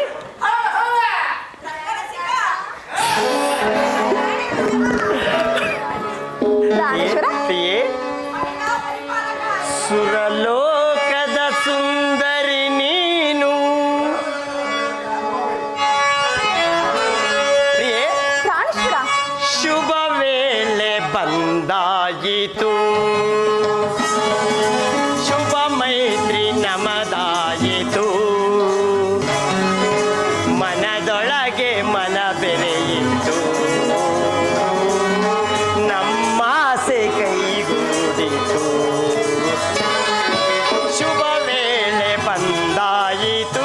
ಪ್ರಾಣೇಶ್ವರ ಪ್ರಿಯೆ, ಸುರಲೋಕದ ಸುಂದರಿ ನೀನು. ಪ್ರಿಯೆ, ಪ್ರಾಣೇಶ್ವರ ಶುಭ ವೇಳೆ ಬಂದಾಯಿತು, ಶುಭ ಮೈತ್ರಿ ನಮದಾಯಿತು, ಮನದೊಳಗೆ ಮನ ಬೆರೆಯಿತು, ನಮ್ಮಾಸೆ ಕೈಗೂಡಿತು, ಶುಭ ವೇಳೆ ಬಂದಾಯಿತು.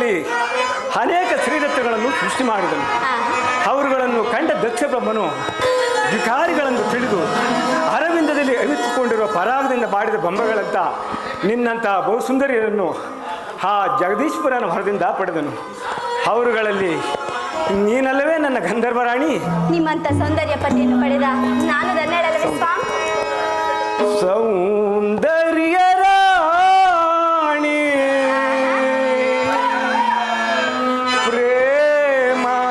ಲೋಕದಲ್ಲಿ ಅನೇಕ ಶ್ರೀರತ್ನಗಳನ್ನು ಸೃಷ್ಟಿ ಮಾಡಿದನು. ಅವರುಗಳನ್ನು ಕಂಡ ದಕ್ಷ ಬ್ರಹ್ಮನು ವಿಕಾರಿಗಳನ್ನು ತಿಳಿದು ಅರವಿಂದದಲ್ಲಿ ಅವಿತುಕೊಂಡಿರುವ ಪರಾಗದಿಂದ ಮಾಡಿದ ಬೊಂಬೆಗಳಂತ ನಿನ್ನಂಥ ಬಹುಸುಂದರಿಯರನ್ನು ಆ ಜಗದೀಶ್ವರನ ಹೊರದಿಂದ ಪಡೆದನು. ಅವರುಗಳಲ್ಲಿ ನೀನಲ್ಲವೇ ನನ್ನ ಗಂಧರ್ವರಾಣಿ. ನಿಮ್ಮಂತ ಸೌಂದರ್ಯ ಪತಿಯನ್ನು ಪಡೆದ ನಾನು ಧನ್ಯಳಲ್ಲವೇ ಸ್ವಾಮಿ? ಸೌಂದರ್ಯ ರಾಣಿ ಪ್ರೇಮಾನುರಾಗಿಣಿ.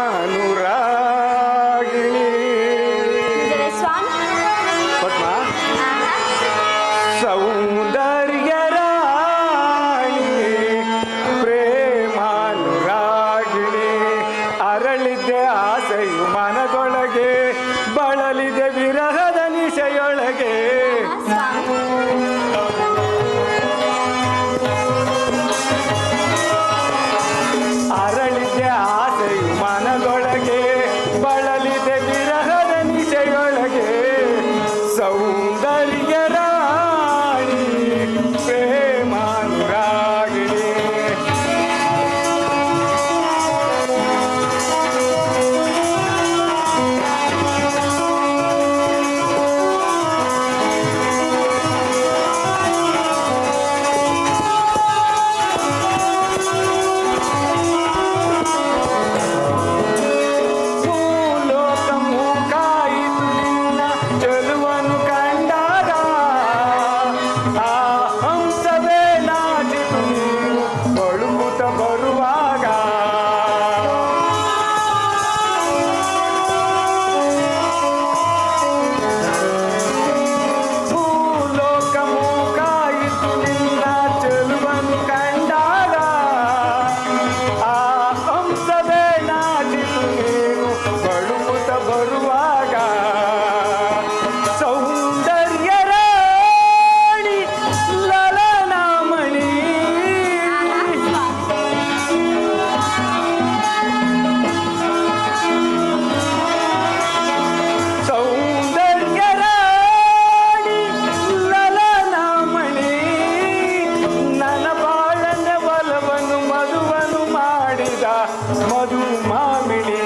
ನಿಜವೇ ಸ್ವಾಮಿ? ಪದ್ಮ, ಆಹಾ. ಸೌಂದರ್ಯ ರಾಣಿ ಪ್ರೇಮಾನುರಾಗಿಣಿ. ಅರಳಿದ್ದೆ ಆಸೆಯು ಮನದೊಳಗೆ, ಬಳಲಿದೆ ವಿರಹದ ನಿಶೆಯೊಳಗೆ. ಸ್ವಾಮಿ ಅರಳಿದೆ ಆಸೆಯು ಮನದೊಳಗೆ, ಬಳಲಿದೆ ವಿರಹದ ನಿಶೆಯೊಳಗೆ. ಸೌಂದರ್ಯ ರಾಣಿ ಪ್ರೇಮಾನುರಾಗಿಣಿ. ಭೂಲೋಕವು ಕಾಯಿತು ನಿನ್ನ ಚೆಲುವನ್ನು ಕಂಡಾಗ, ಆ ಹಂಸವೇ ನಾಚಿತು ನೀನು ಬಳುಕುತ್ತ ಬರುವಾಗ. ಭೂಲೋಕವು ಕಾಯಿತು ನಿನ್ನ ಚೆಲುವನ್ನು ಕಂಡಾಗ, ಆ ಹಂಸವೇ ನಾಚಿತು ನೀನು ಬಳುಕುತ್ತ ಬರುವಾಗ. ಸೌಂದರ್ಯ ರಾಣಿ ಲಲನಾಮಣಿ. ಸೌಂದರ್ಯ ರಾಣಿ ಲಲನಾಮಣಿ. ನನ್ನ ಬಾಳನ್ನ ಬಲವನ್ನು ಮಧುವನ್ನು ಮಾಡಿದ ಮಧು ಮಾಮಿಣಿ.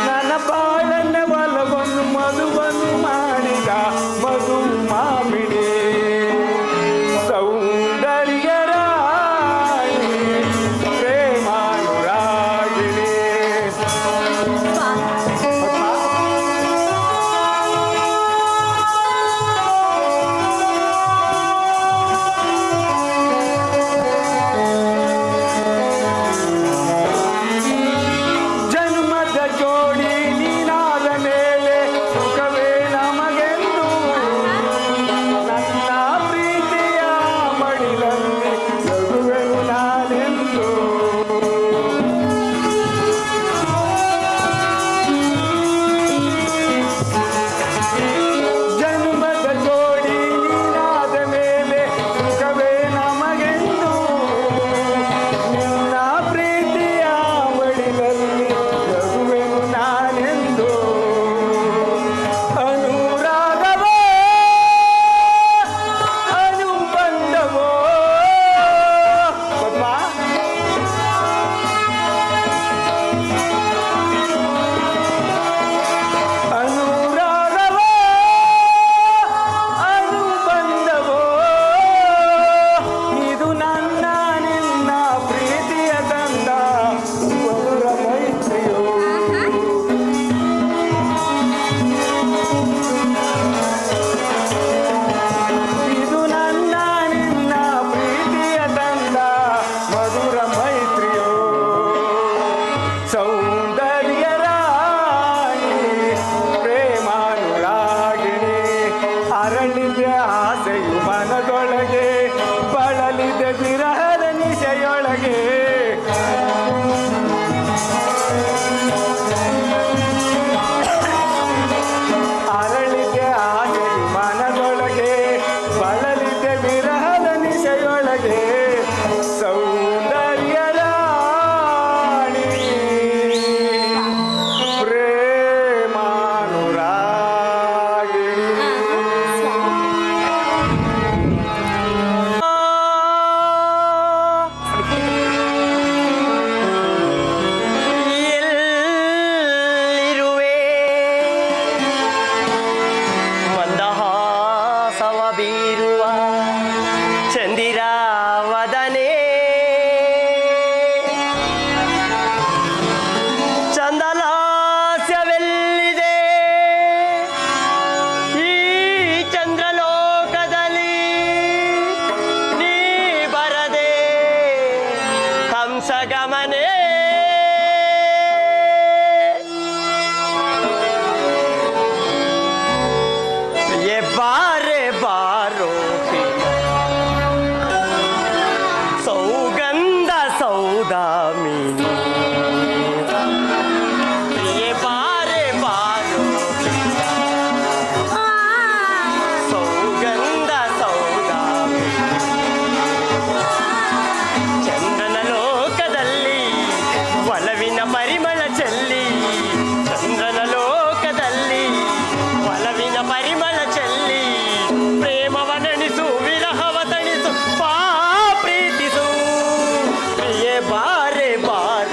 ನನ್ನ ಬಾಳನ್ನ ಬಲವನ್ನು ಮಧುವನ್ನು ಮಾಡಿದ ಮಧು ಮಾಮಿಣಿ. ಸೌಂದರ್ಯ ರಾಣಿ ಪ್ರೇಮಾನುರಾಗಿಣಿ. ಬೀರುವ ಚಂದಿರಾವದನೆ ಚಂದಲಾಸ್ಯವೆಲ್ಲಿದೆ ಈ ಚಂದ್ರಲೋಕದಲ್ಲಿ ನೀ ಬರದೆ ಕಂಸಗಮನೆ ಬಾರೆ ಬಾರೋ ಸೌಗಂಧ ಸೌದಾಮಿನಿ ಬಾರೆ ಬಾರೋ ಸೌಗಂಧ ಸೌದಾಮಿನಿ ಚಂದ್ರನ ಲೋಕದಲ್ಲಿ ಒಲವಿನ ಪರಿಮಳ ಚೆಲ್ಲಿ ಚಂದ್ರನ ಲೋಕದಲ್ಲಿ ಒಲವಿನ ಪರಿಮಳ ಚೆಲ್ಲಿ ಪ್ರೇಮವನಣಿಸು ವಿರಹವ ತಣಿಸು ಪ್ರೀತಿಸು ಪ್ರಿಯೆ ಬಾರೆ ಬಾರ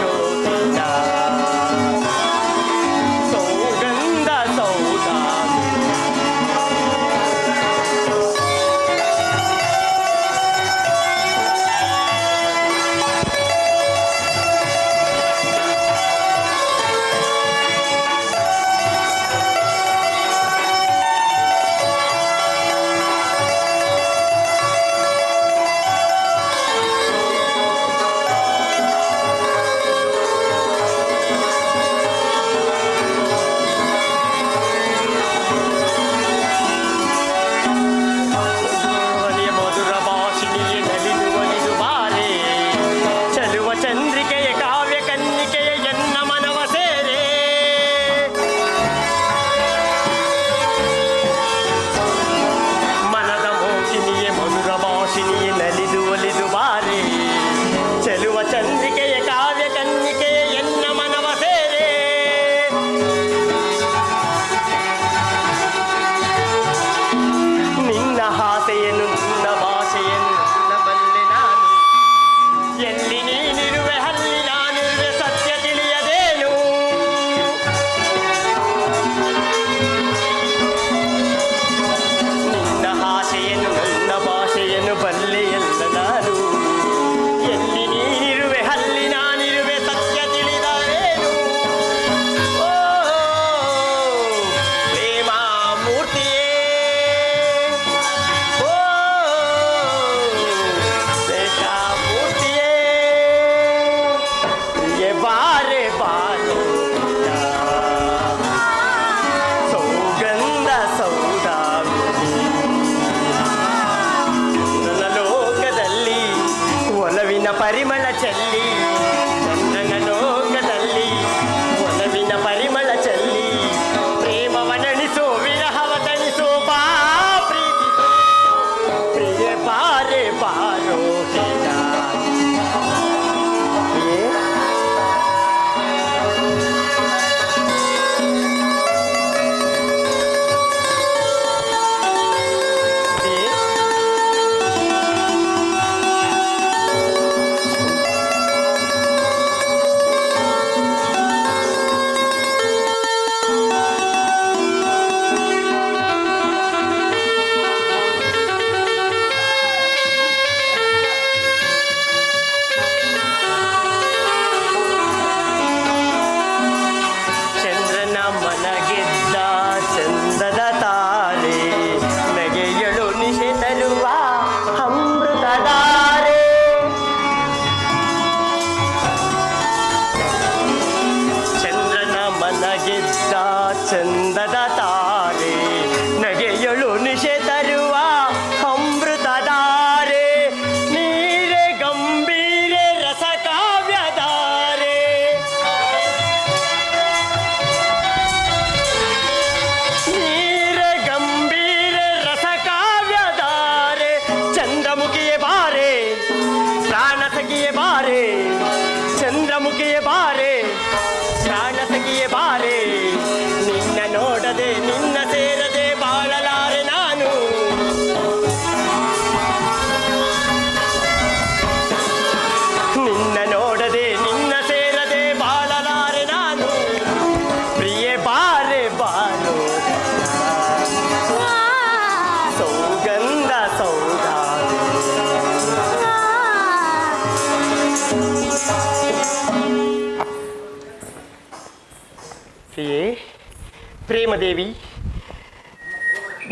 ಪ್ರೇಮದೇವಿ,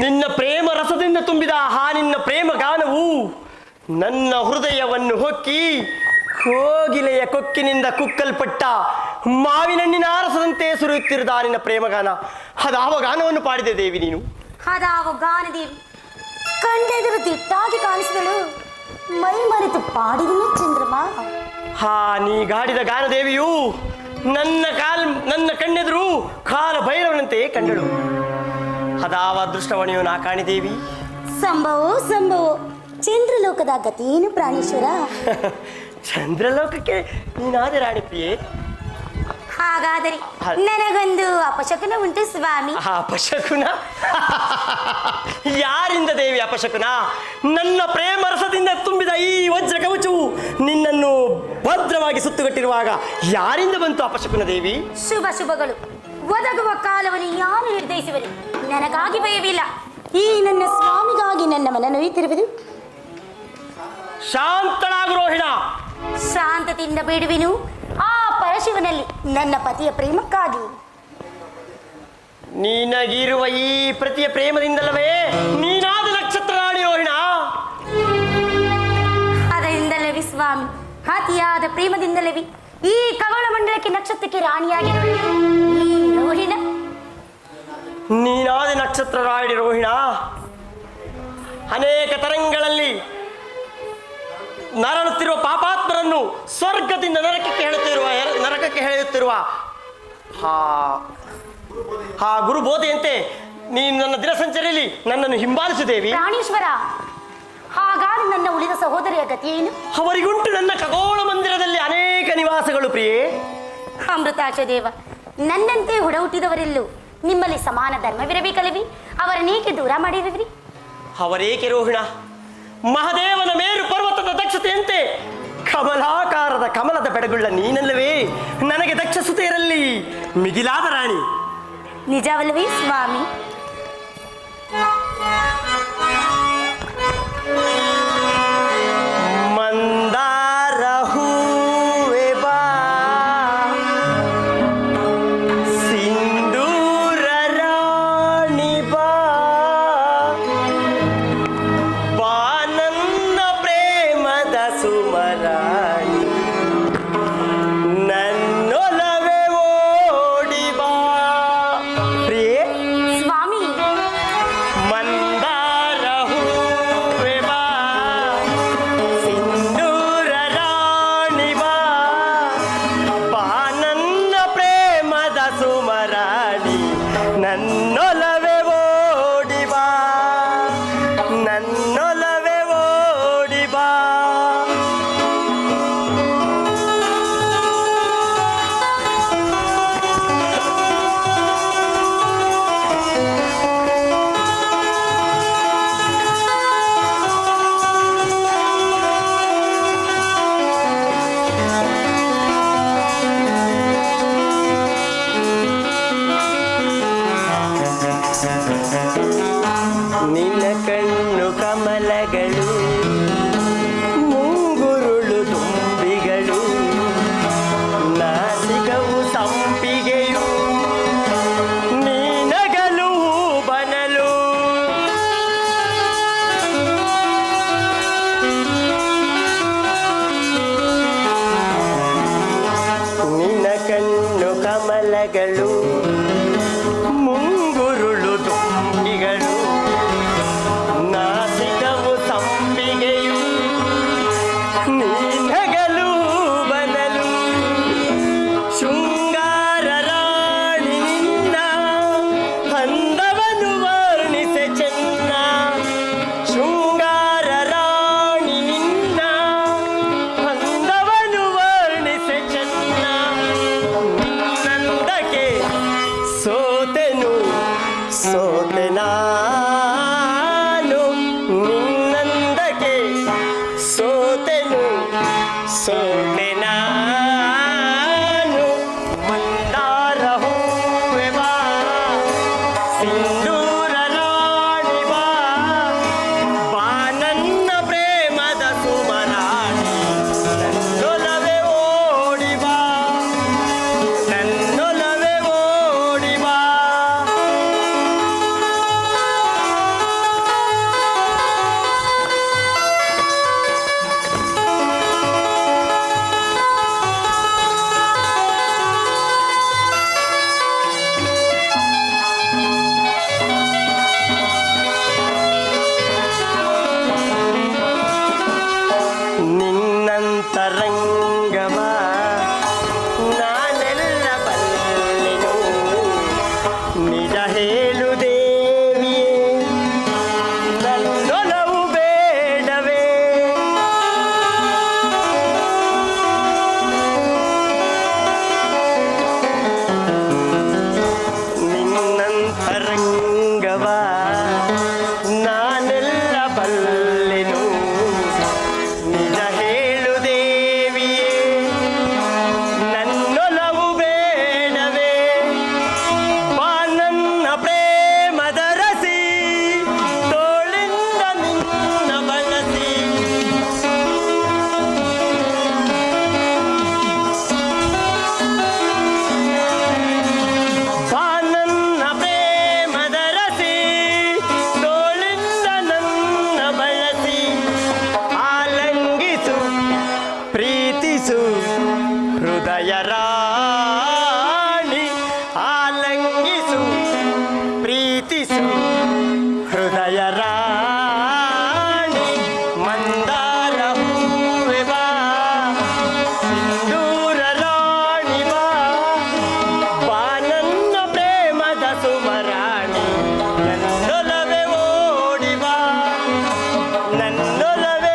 ನಿನ್ನ ಪ್ರೇಮ ರಸದಿಂದ ತುಂಬಿದ ಆ ನಿನ್ನ ಪ್ರೇಮ ಗಾನವು ನನ್ನ ಹೃದಯವನ್ನು ಹೊಕ್ಕಿ ಕೋಗಿಲೆಯ ಕೊಕ್ಕಿನಿಂದ ಕುಕ್ಕಲ್ಪಟ್ಟ ಮಾವಿನಣ್ಣಿನ ರಸದಂತೆ ಸುರಿಯುತ್ತಿರುವ ನಿನ್ನ ಪ್ರೇಮಗಾನ. ಅದಾವ ಗಾನವನ್ನು ಪಾಡಿದೆ ದೇವಿ ನೀನು. ಅದಾವ ಗಾನದೇವಿ ಕಂಡೆದುರು ದಿಟ್ಟಾಗಿ ಕಾಣಿಸಿದಳು, ಮೈ ಮರೆತು ಪಾಡಿದನು ಚಂದ್ರಮ. ನೀ ಗಾಡಿದ ಗಾನದೇವಿಯು ನನ್ನ ಕಣ್ಣೆದುರು ಕಾಲ ಭೈರವನಂತೆ ಕಂಡಳು. ಅದಾವ ಅದೃಷ್ಟವಣಿಯು ನಾ ಕಾಣಿದೇವಿ. ಸಂಭವೋ ಸಂಭವೋ, ಚಂದ್ರಲೋಕದ ಗತಿಯೇನು ಪ್ರಾಣೇಶ್ವರ? ಚಂದ್ರಲೋಕಕ್ಕೆ ನೀನಾದೆ ರಾಣಿ ಪ್ರಿಯೆ. ಹಾಗಾದರೆ ನನಗೊಂದು ಅಪಶಕುನ ಉಂಟು ಸ್ವಾಮಿ. ಅಪಶಕುನ? ಯಾರಿಂದ ದೇವಿ ಅಪಶಕುನ? ನನ್ನ ಪ್ರೇಮ ರಸದಿಂದ ತುಂಬಿದ ಈ ವಜ್ರ ಕವಚವು ನಿನ್ನನ್ನು ಭದ್ರವಾಗಿ ಸುತ್ತುಗಟ್ಟಿರುವಾಗ ಯಾರಿಂದ ಬಂತು ಅಪಶಕುನ ದೇವಿ? ಶುಭ ಶುಭಗಳು ಒದಗುವ ಕಾಲವನ್ನು ಯಾರು ನಿರ್ಧರಿಸುವರು? ನನಗಾಗಿ ಭಯವಿಲ್ಲ, ಈ ನನ್ನ ಸ್ವಾಮಿಗಾಗಿ ನನ್ನ ಮನ ನೋಯುತ್ತಿರುವುದು. ಶಾಂತಳಾಗು ರೋಹಿಣ. ಶಾಂತತೆಯಿಂದ ಬೇಡುವೆನು ಆ ಪರಶಿವನಲ್ಲಿ ನನ್ನ ಪತಿಯ ಪ್ರೇಮಕ್ಕಾಗಿ. ನಿನಗಿರುವ ಈ ಪ್ರತಿಯ ಪ್ರೇಮದಿಂದಲವೇ ನೀನಾದ ನಕ್ಷತ್ರ ರಾಣಿ ರೋಹಿಣ. ಅದರಿಂದಲೇ ಸ್ವಾಮಿ, ಅತಿಯಾದ ಪ್ರೇಮದಿಂದಲೇ ಈ ಖಗೋಳ ಮಂಡಲಕ್ಕೆ ನಕ್ಷತ್ರಕ್ಕೆ ರಾಣಿಯಾಗಿರುವ ಈ ರೋಹಿಣ. ನೀನಾದ ನಕ್ಷತ್ರ ರಾಣಿ ರೋಹಿಣ. ಅನೇಕ ತರಂಗಗಳಲ್ಲಿ ನರಳುತ್ತಿರುವ ಪಾಪಾತ್ಮರನ್ನು ಸ್ವರ್ಗದಿಂದ ನರಕಕ್ಕೆ ಹೇಳುತ್ತಿರುವ ಆ ಗುರುಬೋಧೆಯಂತೆ ನೀನು ನನ್ನ ದಿನಸಂಚರಿಯಲ್ಲಿ ನನ್ನನ್ನು ಹಿಂಬಾಲಿಸಿದೇವಿ. ಪ್ರಾಣೇಶ್ವರ, ಹಾಗಾದ್ರೆ ನನ್ನ ಉಳಿದ ಸಹೋದರಿಯ ಗತಿಯೇನು? ಅವರಿಗುಂಟು ನನ್ನ ಖಗೋಳ ಮಂದಿರದಲ್ಲಿ ಅನೇಕ ನಿವಾಸಗಳು ಪ್ರಿಯೇ. ಅಮೃತಾಕ್ಷ ದೇವ, ನನ್ನಂತೆ ಹುಡುಟಿದವರೆಲ್ಲೂ ನಿಮ್ಮಲ್ಲಿ ಸಮಾನ ಧರ್ಮವಿರಬೇಕಲ್ಲವಿ? ಅವರನ್ನೇಕೆ ದೂರ ಮಾಡಿರುವಿರಿ? ಅವರೇಕೆ ರೋಹಿಣ? ಮಹಾದೇವನ ಮೇರು ಪರ್ವತದ ದಕ್ಷತೆಯಂತೆ ಕಮಲಾಕಾರದ ಕಮಲದ ಬೆಡಗುಳ್ಳ ನೀನಲ್ಲವೇ ನನಗೆ ದಕ್ಷ ಸುತೆಯರಲ್ಲಿ ಮಿಗಿಲಾದ ರಾಣಿ. ನಿಜವಲ್ಲವೇ ಸ್ವಾಮಿ? ಮಂದಾರ ಹೂವೆ ಬಾ, ಸಿಂಧೂರ ರಾಣಿ ಬಾ, ಬಾ ನನ್ನ ಪ್ರೇಮದ ಸುಮರಾಣಿ, ನನ್ನೊಲವೇ ಓಡಿ ಬಾ. ಪ್ರಿಯೇ ಸ್ವಾಮಿ, ಮಂದಾರ ನಿನ್ನಂತರಂಗವ ನಾನೆಲ್ಲ ಬಲ್ಲೆನು ನಿಜ ಹೇಳು ದೇವಿಯೇ ನನ್ನೊಲವು ಬೇಡವೇ ನಿನ್ನಂತರಂಗವ ನಾನೆಲ್ಲ ಬಲ್ಲೆನು ನಿಜ ಹೇಳು ದೇವಿಯೇ ನನ್ನೊಲವು ಬೇಡವೇ ಬಾ ನನ್ನ ಪ್ರೇಮದ ರಸಿ ತೋಳಿಂದ ನಿನ್ನ ಬಳಸಿ ಬಾ ನನ್ನ ಪ್ರೇಮದ ರಸಿ ತೋಳಿಂದ ನನ್ನ ಬಳಸಿ ಆಲಂಗಿಸು ಪ್ರೀತಿಸು ಹೃದಯ ರಾಣಿ ಆಲಂಗಿಸು ಪ್ರೀತಿಸು ಹೃದಯ ರಾಣಿ ಮಂದಾರ ಹೂವೆ ಬಾ ಸಿಂಧೂರ ರಾಣಿ ಬಾ ಬಾ ನನ್ನ ಪ್ರೇಮದ ಸುಮರಾಣಿ ನನ್ನೊಲವೇ ಓಡಿ ಬಾ ನನ್ನೊಲವೇ